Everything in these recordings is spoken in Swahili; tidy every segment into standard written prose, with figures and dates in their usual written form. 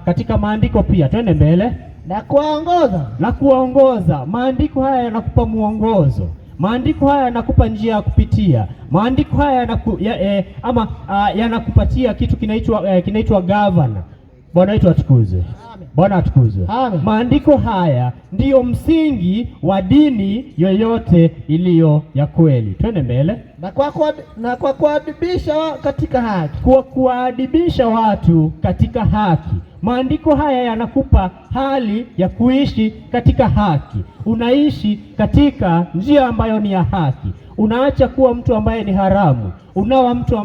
katika maandiko pia. Twende mbele. Na kuwaongoza. Maandiko haya yanakupa mwongozo. Maandiko haya yanakupa njia ya kupitia. Maandiko haya yanakupatia kitu kinaitwa governor. Bwana wetu atukuzwe. Bwana atukuzwe. Maandiko haya ndiyo msingi wa dini yoyote iliyo ya kweli. Twende mbele. Na kwa kuadibisha katika haki. Kwa kuadibisha watu katika haki. Maandiko haya yanakupa hali ya kuishi katika haki. Unaishi katika njia ambayo ni ya haki. Unaacha kuwa mtu ambaye ni haramu.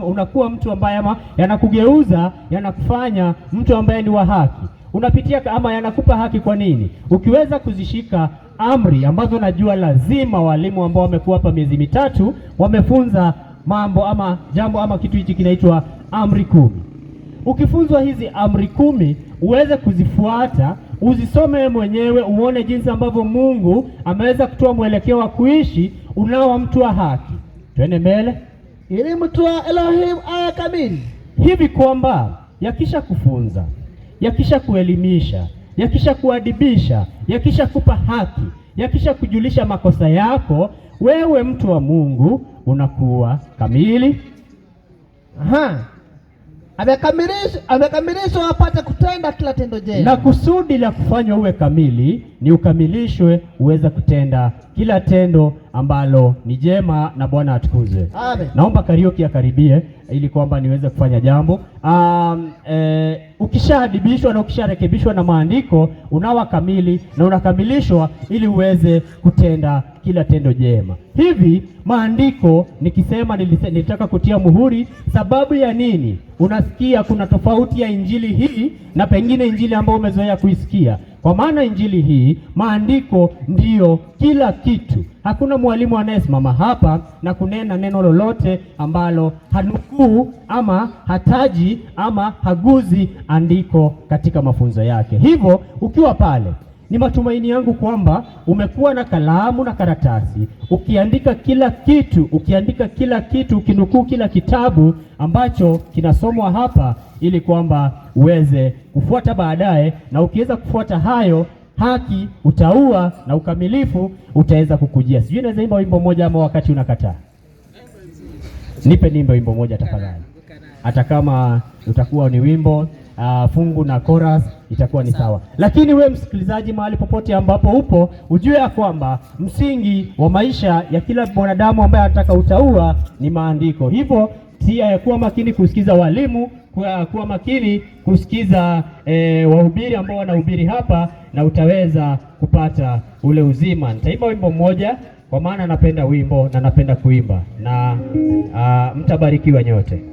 Unakuwa mtu ambaye yanakugeuza, yanakufanya mtu ambaye ni wa haki. Unapitia yanakupa haki. Kwa nini? Ukiweza kuzishika amri ambazo najua lazima walimu ambao wamekuwa hapa miezi mitatu wamefunza mambo jambo kitu hichi kinaitwa amri 10. Ukifunzwa hizi amri 10 uweze kuzifuata, uzisome mwenyewe, uone jinsi ambavyo Mungu ameweza kutoa mwelekeo wa kuishi, unawa mtu wa haki. Twende mbele. Ili mtu wa Elohim awe kamili, hivi kwamba yakisha kufunza, yakisha kuelimisha, yakisha kuadibisha, yakisha kupa haki, yakisha kujulisha makosa yako, wewe mtu wa Mungu unakuwa kamili. Amekamilishwa apate kutenda kila tendo jema. Na kusudi la kufanywa uwe kamili ni ukamilishwe uweze kutenda kila tendo ambalo ni jema, na Bwana atukuzwe. Amen. Naomba Kariuki akaribie ili kwamba niweze kufanya jambo. Ukishaadibishwa na ukisharekebishwa na maandiko, unawa kamili na unakamilishwa ili uweze kutenda kila tendo jema. Hivi maandiko nikisema nilitaka kutia muhuri. Sababu ya nini? Unasikia kuna tofauti ya injili hii na pengine injili ambayo umezoea kuisikia. Kwa maana injili hii, maandiko ndiyo kila kitu. Hakuna mwalimu anayesimama hapa na kunena neno lolote ambalo hanukuu ama hataji ama haguzi andiko katika mafunzo yake. Hivyo ukiwa pale, ni matumaini yangu kwamba umekuwa na kalamu na karatasi, ukiandika kila kitu, ukinukuu kila kitabu ambacho kinasomwa hapa, ili kwamba uweze kufuata baadaye, na ukiweza kufuata hayo, haki utaua na ukamilifu utaweza kukujia. Sijui naweza imba wimbo mmoja ama wakati unakataa? Nipe nimbe wimbo mmoja tafadhali. Hata kama utakuwa ni wimbo fungu na chorus itakuwa ni sawa. Lakini we msikilizaji, mahali popote ambapo upo, ujue ya kwamba msingi wa maisha ya kila mwanadamu ambaye anataka utaua ni maandiko. Hivyo kuwa makini kusikiza walimu, kuwa makini kusikiza wahubiri ambao wanahubiri hapa, na utaweza kupata ule uzima. Nitaimba wimbo mmoja kwa maana napenda wimbo na napenda kuimba, na mtabarikiwa nyote.